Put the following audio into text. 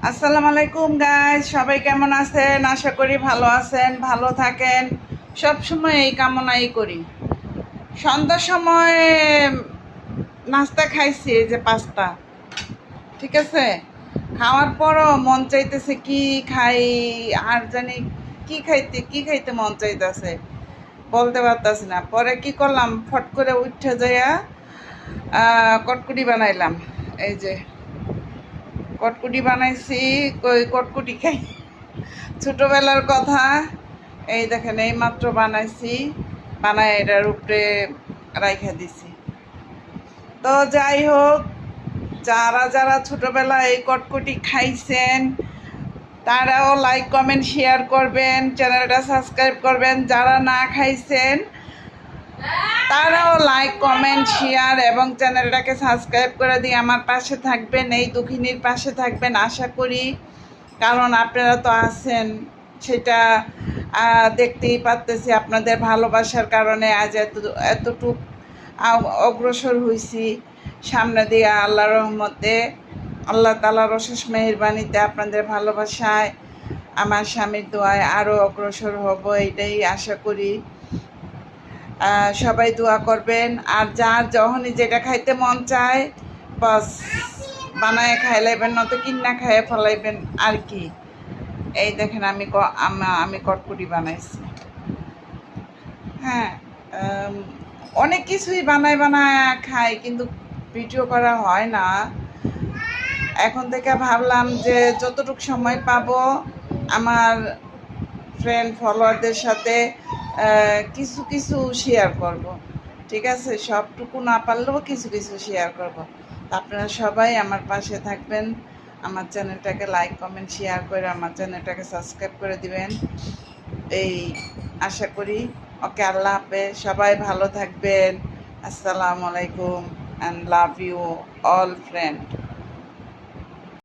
আসসালামু আলাইকুম গাইস, সবাই কেমন আছেন? আশা করি ভালো আছেন, ভালো থাকেন। সব সময় এই কামনাই করি। সন্ধ্যার সময় নাস্তা খাইছি, এই যে পাস্তা, ঠিক আছে। খাওয়ার পরও মন চাইতেছে কি খাই, আর জানি কি খাইতে মন চাইতেছে, বলতে পারতাছি না। পরে কি করলাম, ফট করে উঠে যাইয়া কটকুটি বানাইলাম। এই যে কটকুটি বানাইছি, কই কটকুটি খাই ছোটবেলার কথা। এই দেখেন, এই মাত্র বানাইছি, বানায় এটার উপরে রাইখা দিছি। তো যাই হোক, যারা যারা ছোটবেলায় এই কটকুটি খাইছেন তারাও লাইক কমেন্ট শেয়ার করবেন, চ্যানেলটা সাবস্ক্রাইব করবেন। যারা না খাইছেন তারাও লাইক কমেন্ট শেয়ার এবং চ্যানেলটাকে সাবস্ক্রাইব করে দিয়ে আমার পাশে থাকবেন, এই দুঃখিনীর পাশে থাকবেন আশা করি। কারণ আপনারা তো আছেন, সেটা দেখতেই পারতেছি। আপনাদের ভালোবাসার কারণে আজ এতটুক অগ্রসর হয়েছি সামনে দিয়ে। আল্লাহর রহমতে, আল্লাহ তাআলার অশেষ মেহেরবানিতে, আপনাদের ভালোবাসায়, আমার স্বামীর দোয়ায় আরও অগ্রসর হব, এটাই আশা করি। সবাই দোয়া করবেন। আর যার যখনই যেটা খাইতে মন চায় বাস বানায় খাইলাইবেন, নয়তো কিনা খাইয়ে ফেলাইবেন আর কি। এই দেখেন, আমি কটকুটি বানাইছি। হ্যাঁ, অনেক কিছুই বানায় খাই, কিন্তু ভিডিও করা হয় না। এখন থেকে ভাবলাম যে যতটুকু সময় পাবো আমার ফ্রেন্ড ফলোয়ারদের সাথে কিছু কিছু শেয়ার করব। ঠিক আছে, সবটুকু না পারলেও কিছু কিছু শেয়ার করব। আপনারা সবাই আমার পাশে থাকবেন, আমার চ্যানেলটাকে লাইক কমেন্ট শেয়ার করে আমার চ্যানেলটাকে সাবস্ক্রাইব করে দিবেন, এই আশা করি। ওকে, আল্লাহ হাফেজ, সবাই ভালো থাকবেন। আসসালামু আলাইকুম and love you all friend.